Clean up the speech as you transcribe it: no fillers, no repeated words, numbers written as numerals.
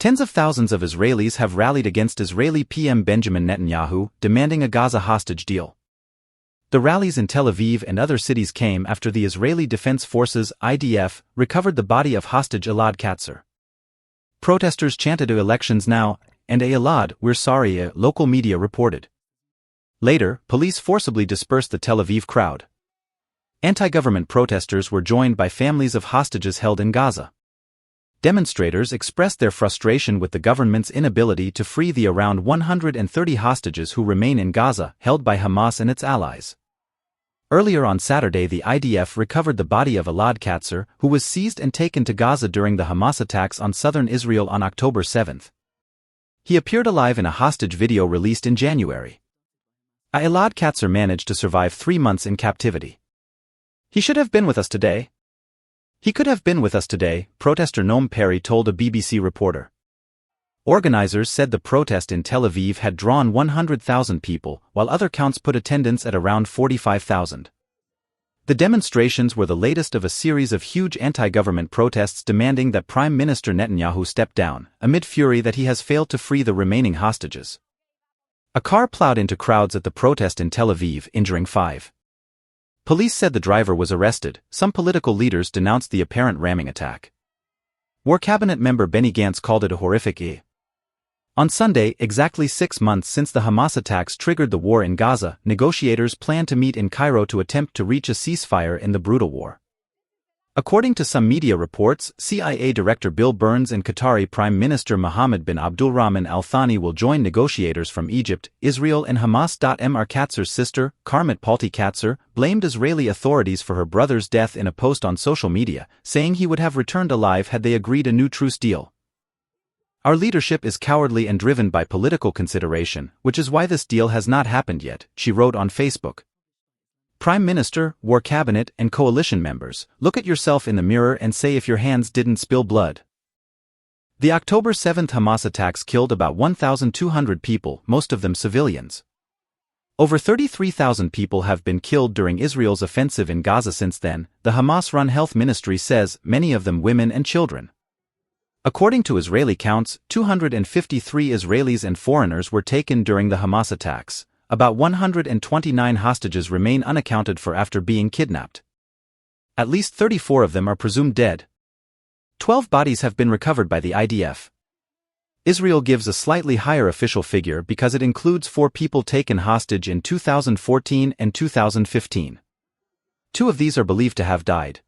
Tens of thousands of Israelis have rallied against Israeli PM Benjamin Netanyahu, demanding a Gaza hostage deal. The rallies in Tel Aviv and other cities came after the Israeli Defense Forces (IDF) recovered the body of hostage Elad Katzer. Protesters chanted "Elections now," and Elad, we're sorry, local media reported. Later, police forcibly dispersed the Tel Aviv crowd. Anti-government protesters were joined by families of hostages held in Gaza. Demonstrators expressed their frustration with the government's inability to free the around 130 hostages who remain in Gaza, held by Hamas and its allies. Earlier on Saturday, the IDF recovered the body of Elad Katzer, who was seized and taken to Gaza during the Hamas attacks on southern Israel on October 7. He appeared alive in a hostage video released in January. Elad Katzer managed to survive 3 months in captivity. He should have been with us today. He could have been with us today, protester Noam Perry told a BBC reporter. Organizers said the protest in Tel Aviv had drawn 100,000 people, while other counts put attendance at around 45,000. The demonstrations were the latest of a series of huge anti-government protests demanding that Prime Minister Netanyahu step down, amid fury that he has failed to free the remaining hostages. A car plowed into crowds at the protest in Tel Aviv, injuring 5. Police said the driver was arrested. Some political leaders denounced the apparent ramming attack. War Cabinet member Benny Gantz called it a horrific. On Sunday, exactly 6 months since the Hamas attacks triggered the war in Gaza, negotiators plan to meet in Cairo to attempt to reach a ceasefire in the brutal war. According to some media reports, CIA Director Bill Burns and Qatari Prime Minister Mohammed bin Abdulrahman Al Thani will join negotiators from Egypt, Israel and Hamas. Mr. Katzer's sister, Karmit Palti Katzer, blamed Israeli authorities for her brother's death in a post on social media, saying he would have returned alive had they agreed a new truce deal. Our leadership is cowardly and driven by political consideration, which is why this deal has not happened yet, she wrote on Facebook. Prime Minister, War Cabinet, and coalition members, look at yourself in the mirror and say if your hands didn't spill blood. The October 7 Hamas attacks killed about 1,200 people, most of them civilians. Over 33,000 people have been killed during Israel's offensive in Gaza since then, the Hamas-run health ministry says, many of them women and children. According to Israeli counts, 253 Israelis and foreigners were taken during the Hamas attacks. About 129 hostages remain unaccounted for after being kidnapped. At least 34 of them are presumed dead. 12 bodies have been recovered by the IDF. Israel gives a slightly higher official figure because it includes 4 people taken hostage in 2014 and 2015. 2 of these are believed to have died.